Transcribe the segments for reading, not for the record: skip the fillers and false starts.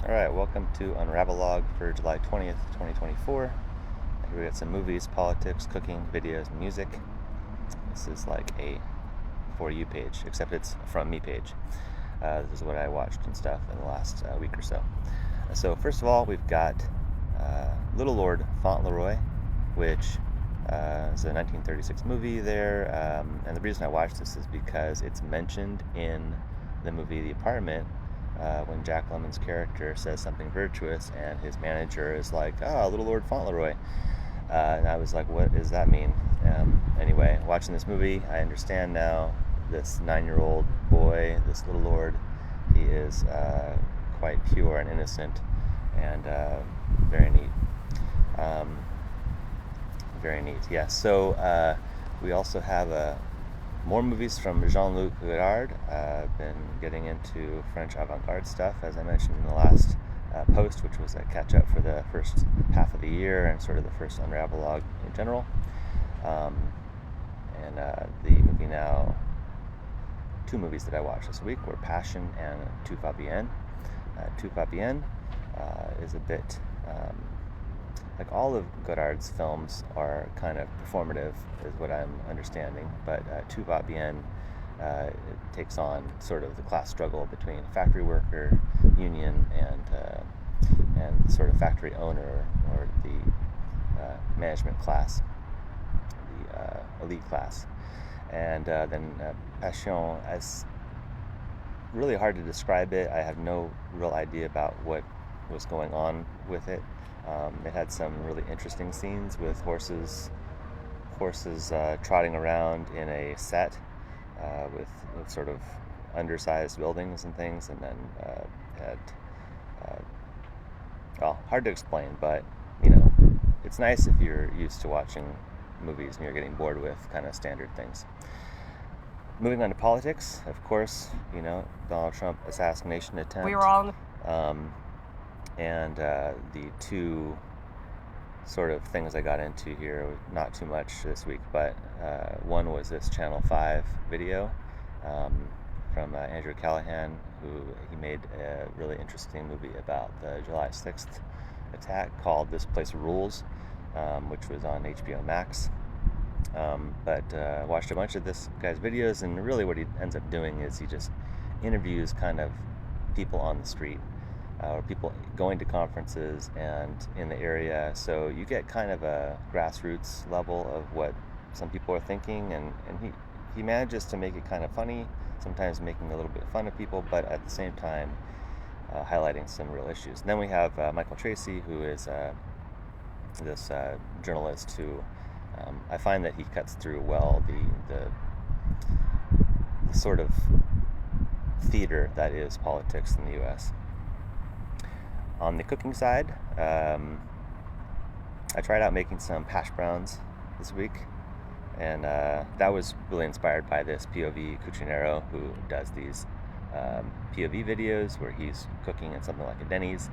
Alright, welcome to Unravelog for July 20th, 2024. Here we got some movies, politics, cooking, videos, and music. This is like a For You page, except it's a From Me page. This is what I watched and stuff in the last week or so. So first of all, we've got Little Lord Fauntleroy, which is a 1936 movie there. And the reason I watched this is because it's mentioned in the movie The Apartment, when Jack Lemmon's character says something virtuous and his manager is like, Little Lord Fauntleroy. And I was like, what does that mean? Anyway, watching this movie, I understand now this 9-year-old boy, this Little Lord, he is quite pure and innocent and very neat. Very neat, yes. Yeah. So we also have more movies from Jean-Luc Godard. I've been getting into French avant-garde stuff, as I mentioned in the last post, which was a catch-up for the first half of the year and sort of the first Unravelog in general. The movie now, two movies that I watched this week were Passion and Tout va bien. Tout va bien is a bit... like all of Godard's films are kind of performative, is what I'm understanding. But Tout va bien it takes on sort of the class struggle between factory worker, union, and sort of factory owner or the management class, the elite class. And then Passion, as really hard to describe it. I have no real idea about what was going on with it. It had some really interesting scenes with horses trotting around in a set with sort of undersized buildings and things, and then hard to explain, but it's nice if you're used to watching movies and you're getting bored with kind of standard things. Moving on to politics, of course, Donald Trump assassination attempt. We were on. And the two sort of things I got into here, not too much this week, but one was this Channel 5 video from Andrew Callahan, he made a really interesting movie about the July 6th attack called This Place Rules, which was on HBO Max. But watched a bunch of this guy's videos, and really what he ends up doing is he just interviews kind of people on the street, or people going to conferences and in the area, so you get kind of a grassroots level of what some people are thinking, and he manages to make it kind of funny, sometimes making a little bit of fun of people, but at the same time highlighting some real issues. And then we have Michael Tracy, who is this journalist who I find that he cuts through well the sort of theater that is politics in the US. On the cooking side, I tried out making some hash browns this week, and that was really inspired by this POV Cucinero who does these POV videos where he's cooking in something like a Denny's.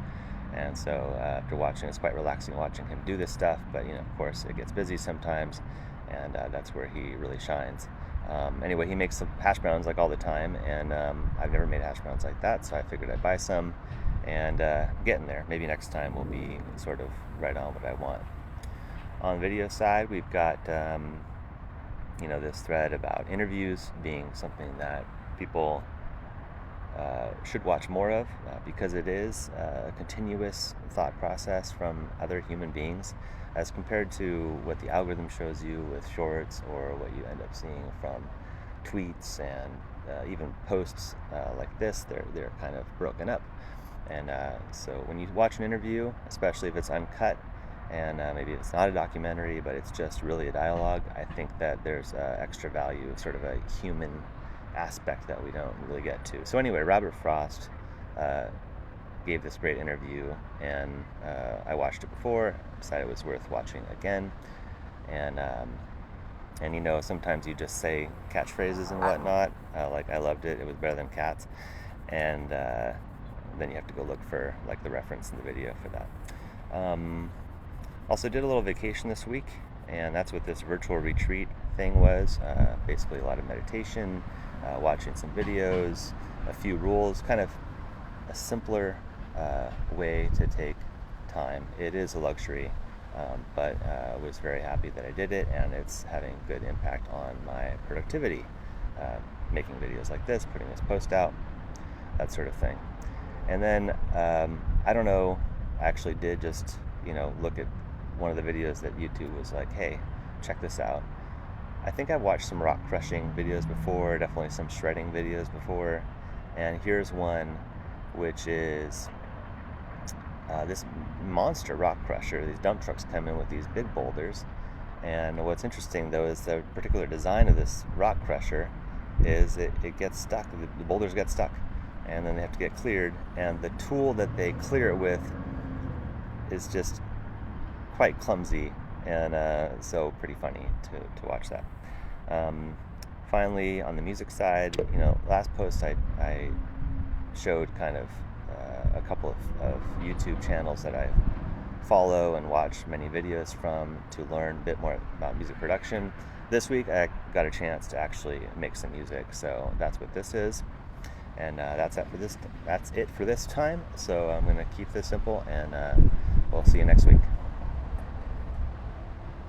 And so after watching, it's quite relaxing watching him do this stuff, but of course it gets busy sometimes, and that's where he really shines. Anyway, he makes some hash browns like all the time, and I've never made hash browns like that, so I figured I'd buy some and getting there. Maybe next time will be sort of right on what I want. On the video side, we've got this thread about interviews being something that people should watch more of, because it is a continuous thought process from other human beings as compared to what the algorithm shows you with shorts, or what you end up seeing from tweets and even posts like this. They're kind of broken up. And so when you watch an interview, especially if it's uncut and maybe it's not a documentary, but it's just really a dialogue, I think that there's extra value, sort of a human aspect that we don't really get to. So anyway, Robert Frost gave this great interview, and I watched it before, decided it was worth watching again. And sometimes you just say catchphrases and whatnot, like I loved it, it was better than cats, and then you have to go look for like the reference in the video for that. Also did a little vacation this week, and that's what this virtual retreat thing was. Basically a lot of meditation, watching some videos, a few rules, kind of a simpler way to take time. It is a luxury, but I was very happy that I did it, and it's having good impact on my productivity. Making videos like this, putting this post out, that sort of thing. And then I don't know, I actually did just look at one of the videos that YouTube was like, hey, check this out. I think I've watched some rock crushing videos before, definitely some shredding videos before, and here's one which is this monster rock crusher. These dump trucks come in with these big boulders, and what's interesting though is the particular design of this rock crusher is it gets stuck. The boulders get stuck, and then they have to get cleared, and the tool that they clear it with is just quite clumsy, and so pretty funny to watch that. Finally, on the music side, last post I showed kind of a couple of YouTube channels that I follow and watch many videos from to learn a bit more about music production. This week I got a chance to actually make some music, so that's what this is, and that's it for this time. So I'm going to keep this simple, and we'll see you next week.